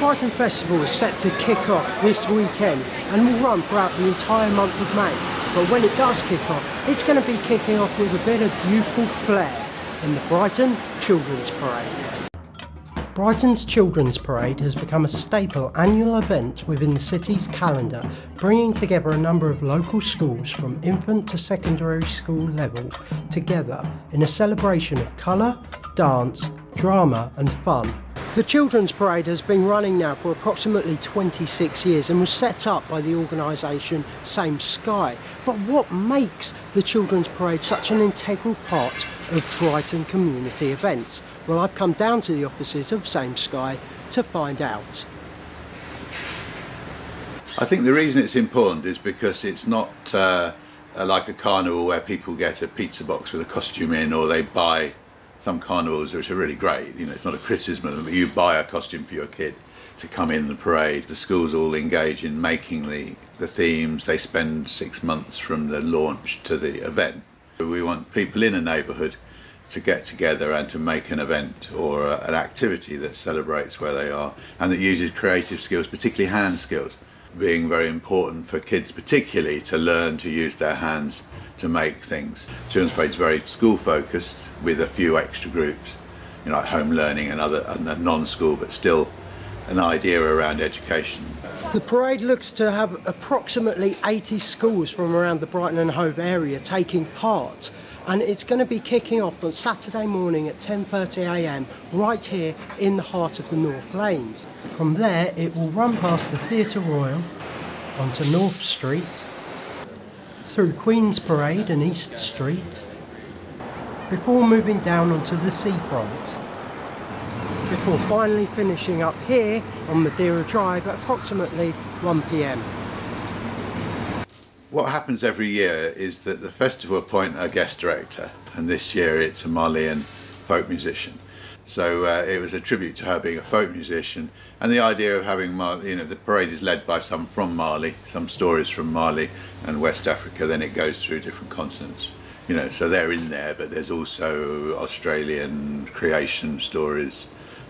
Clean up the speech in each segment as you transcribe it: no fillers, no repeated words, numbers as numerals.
Brighton Festival is set to kick off this weekend and will run throughout the entire month of May. But when it does kick off, it's going to be kicking off with a bit of youthful flair in the Brighton Children's Parade. Brighton's Children's Parade has become a staple annual event within the city's calendar, bringing together a number of local schools from infant to secondary school level together in a celebration of colour, dance, drama and fun. The Children's Parade has been running now for approximately 26 years and was set up by the organisation Same Sky. But what makes the Children's Parade such an integral part of Brighton community events? Well, I've come down to the offices of Same Sky to find out. I think the reason it's important is because it's not like a carnival where people get a pizza box with a costume in, or they buy some carnivals which are really great. You know, it's not a criticism of them, but you buy a costume for your kid to come in the parade. The schools all engage in making the themes. They spend 6 months from the launch to the event. We want people in a neighbourhood to get together and to make an event or an activity that celebrates where they are and that uses creative skills, particularly hand skills, being very important for kids particularly to learn to use their hands to make things. Children's Parade is very school focused with a few extra groups, you know, like home learning and other and non-school, but still an idea around education. The parade looks to have approximately 80 schools from around the Brighton and Hove area taking part, and it's going to be kicking off on Saturday morning at 10:30 a.m. right here in the heart of the North Lanes. From there it will run past the Theatre Royal, onto North Street, through Queen's Parade and East Street, before moving down onto the seafront, before finally finishing up here on Madeira Drive at approximately 1 p.m. What happens every year is that the festival appoint a guest director, and this year it's a Malian folk musician. So it was a tribute to her being a folk musician, and the idea of having Mali, you know, the parade is led by some from Mali, some stories from Mali and West Africa, then it goes through different continents. You know, so they're in there, but there's also Australian creation stories,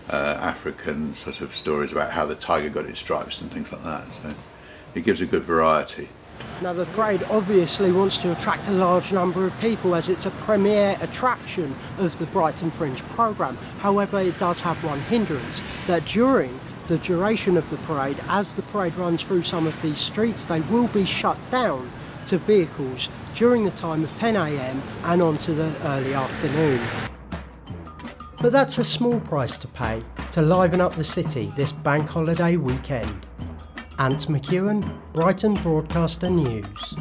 African sort of stories about how the tiger got its stripes and things like that. So it gives a good variety. Now the parade obviously wants to attract a large number of people as it's a premier attraction of the Brighton Fringe programme. However, it does have one hindrance, that during the duration of the parade, as the parade runs through some of these streets, they will be shut down to vehicles during the time of 10 a.m. and on to the early afternoon. But that's a small price to pay to liven up the city this bank holiday weekend. Ant McEwan, Brighton Broadcaster News.